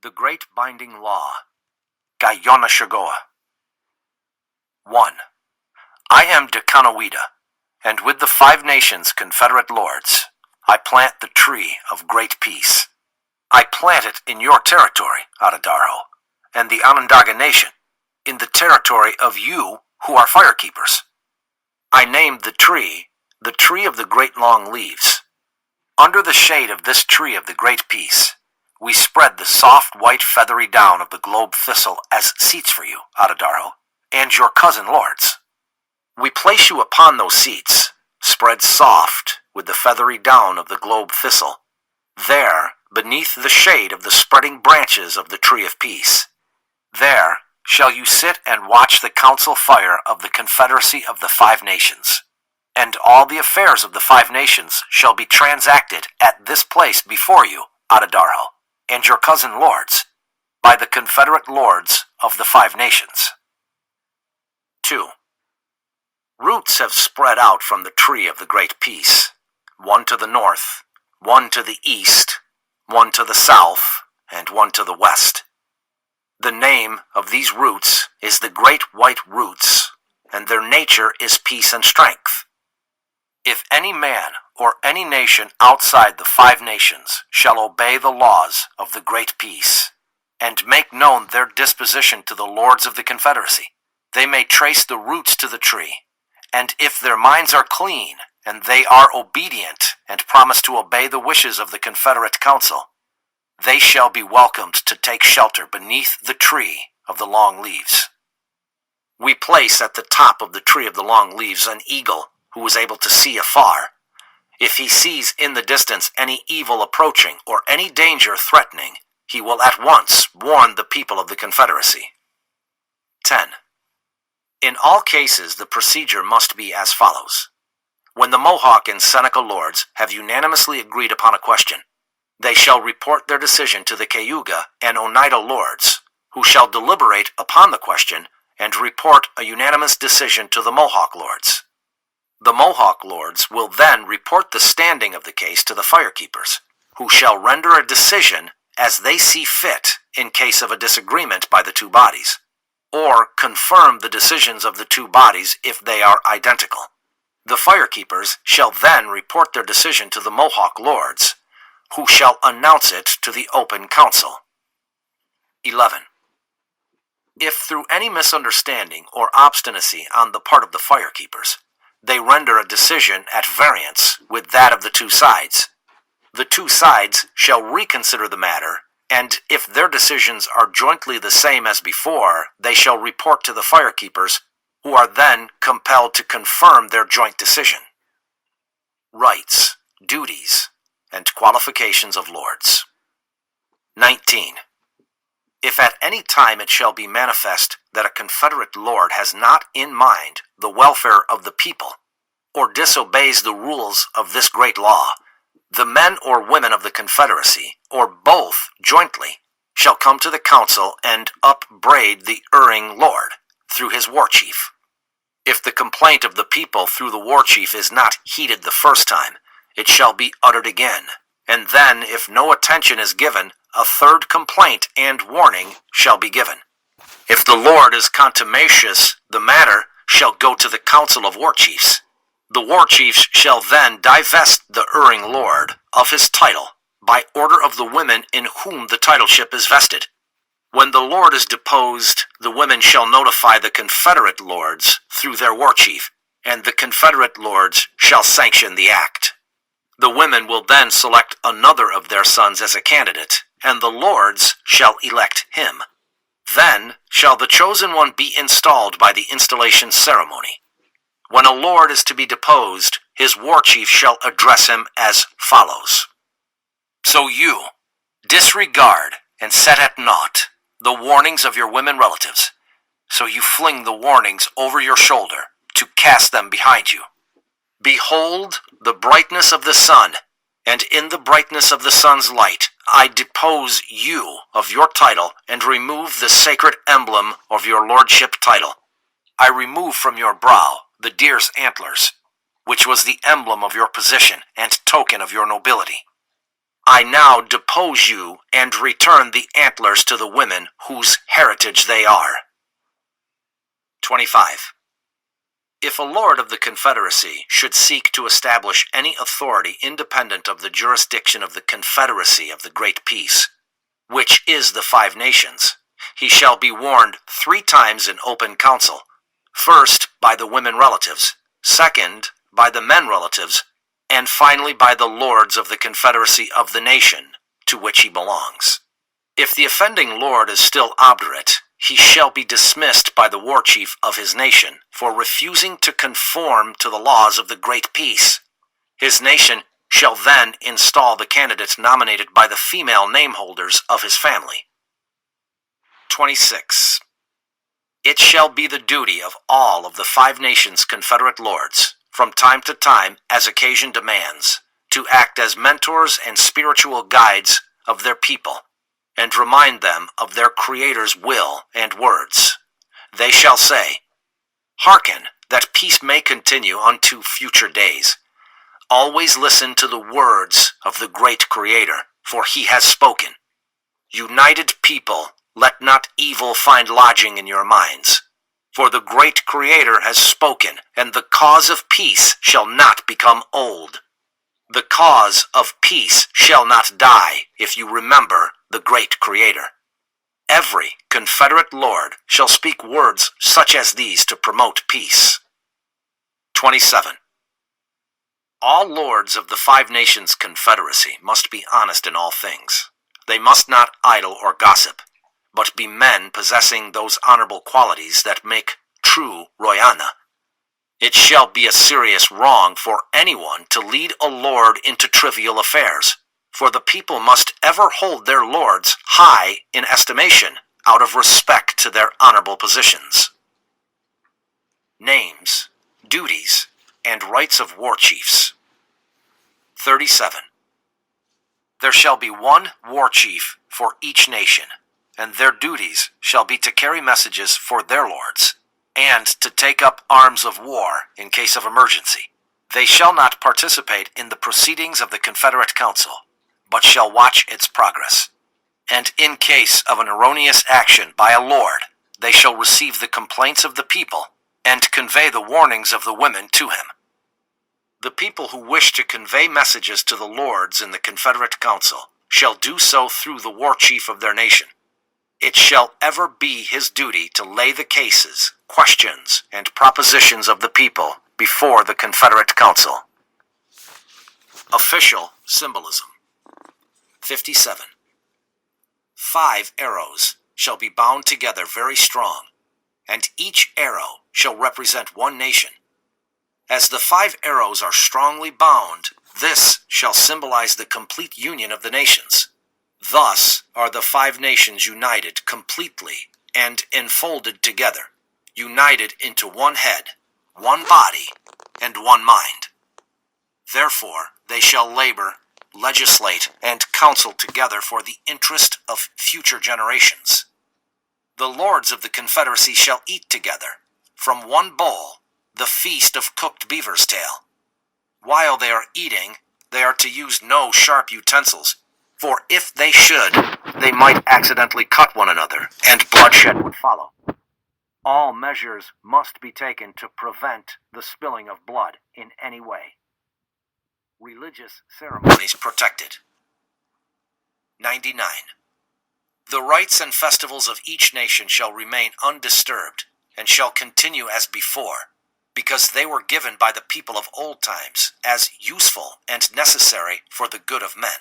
The Great Binding Law, Guyana Shagoa. 1. I am Dekanawida, and with the 5 nations Confederate Lords, I plant the tree of great peace. I plant it in your territory, Adadarho, and the Onondaga Nation, in the territory of you who are firekeepers. I named the tree of the great long leaves. Under the shade of this tree of the great peace, we spread the soft white feathery down of the globe thistle as seats for you, Adadarho, and your cousin lords. We place you upon those seats, spread soft with the feathery down of the globe thistle, there beneath the shade of the spreading branches of the tree of peace. There shall you sit and watch the council fire of the confederacy of the 5 nations. And all the affairs of the 5 nations shall be transacted at this place before you, Adadarho, and your cousin lords, by the Confederate lords of the 5 nations. 2. Roots have spread out from the tree of the great peace, one to the north, one to the east, one to the south, and one to the west. The name of these roots is the great white roots, and their nature is peace and strength. If any man or any nation outside the 5 nations shall obey the laws of the great peace, and make known their disposition to the lords of the confederacy, they may trace the roots to the tree, and if their minds are clean, and they are obedient, and promise to obey the wishes of the Confederate Council, they shall be welcomed to take shelter beneath the tree of the long leaves. We place at the top of the tree of the long leaves an eagle who is able to see afar. If he sees in the distance any evil approaching or any danger threatening, he will at once warn the people of the Confederacy. 10. In all cases, the procedure must be as follows. When the Mohawk and Seneca lords have unanimously agreed upon a question, they shall report their decision to the Cayuga and Oneida lords, who shall deliberate upon the question and report a unanimous decision to the Mohawk lords. The Mohawk lords will then report the standing of the case to the firekeepers, who shall render a decision as they see fit in case of a disagreement by the 2 bodies, or confirm the decisions of the 2 bodies if they are identical. The firekeepers shall then report their decision to the Mohawk lords, who shall announce it to the open council. 11. If through any misunderstanding or obstinacy on the part of the firekeepers, they render a decision at variance with that of the 2 sides, the 2 sides shall reconsider the matter, and if their decisions are jointly the same as before, they shall report to the firekeepers, who are then compelled to confirm their joint decision. Rights, duties, and qualifications of lords. 19. If at any time it shall be manifest that a Confederate lord has not in mind the welfare of the people, or disobeys the rules of this great law, the men or women of the Confederacy, or both jointly, shall come to the council and upbraid the erring lord through his war chief. If the complaint of the people through the war chief is not heeded the first time, it shall be uttered again, and then, if no attention is given, a 3rd complaint and warning shall be given. If the lord is contumacious, the matter shall go to the council of war chiefs. The war chiefs shall then divest the erring lord of his title by order of the women in whom the titleship is vested. When the lord is deposed, the women shall notify the Confederate lords through their war chief, and the Confederate lords shall sanction the act. The women will then select another of their sons as a candidate, and the lords shall elect him. Then shall the chosen one be installed by the installation ceremony. When a lord is to be deposed, his war chief shall address him as follows. So you disregard and set at naught the warnings of your women relatives, so you fling the warnings over your shoulder to cast them behind you. Behold the brightness of the sun, and in the brightness of the sun's light I depose you of your title and remove the sacred emblem of your lordship title. I remove from your brow the deer's antlers, which was the emblem of your position and token of your nobility. I now depose you and return the antlers to the women whose heritage they are. 25. If a lord of the Confederacy should seek to establish any authority independent of the jurisdiction of the Confederacy of the Great Peace, which is the 5 nations, he shall be warned 3 times in open council, first by the women relatives, second by the men relatives, and finally by the lords of the Confederacy of the nation to which he belongs. If the offending lord is still obdurate, he shall be dismissed by the war chief of his nation for refusing to conform to the laws of the Great Peace. His nation shall then install the candidates nominated by the female nameholders of his family. 26. It shall be the duty of all of the 5 nations' Confederate lords, from time to time as occasion demands, to act as mentors and spiritual guides of their people, and remind them of their Creator's will and words. They shall say, "Hearken, that peace may continue unto future days. Always listen to the words of the great Creator, for he has spoken. United people, let not evil find lodging in your minds. For the great Creator has spoken, and the cause of peace shall not become old. The cause of peace shall not die if you remember the great Creator." Every Confederate lord shall speak words such as these to promote peace. 27. All lords of the 5 nations' Confederacy must be honest in all things. They must not idle or gossip, but be men possessing those honorable qualities that make true Royana. It shall be a serious wrong for anyone to lead a lord into trivial affairs, for the people must ever hold their lords high in estimation out of respect to their honorable positions. Names, duties, and rights of war chiefs. 37. There shall be 1 war chief for each nation, and their duties shall be to carry messages for their lords, and to take up arms of war in case of emergency. They shall not participate in the proceedings of the Confederate Council, but shall watch its progress. And in case of an erroneous action by a lord, they shall receive the complaints of the people, and convey the warnings of the women to him. The people who wish to convey messages to the lords in the Confederate Council shall do so through the war chief of their nation. It shall ever be his duty to lay the cases, questions, and propositions of the people before the Confederate Council. Official symbolism. 57. 5 arrows shall be bound together very strong, and each arrow shall represent 1 nation. As the 5 arrows are strongly bound, this shall symbolize the complete union of the nations. Thus are the 5 nations united completely and enfolded together, united into 1 head, 1 body, and 1 mind. Therefore they shall labor, legislate, and counsel together for the interest of future generations. The lords of the Confederacy shall eat together, from 1 bowl, the feast of cooked beaver's tail. While they are eating, they are to use no sharp utensils, for if they should, they might accidentally cut one another, and bloodshed would follow. All measures must be taken to prevent the spilling of blood in any way. Religious ceremonies protected. 99. The rites and festivals of each nation shall remain undisturbed, and shall continue as before, because they were given by the people of old times as useful and necessary for the good of men.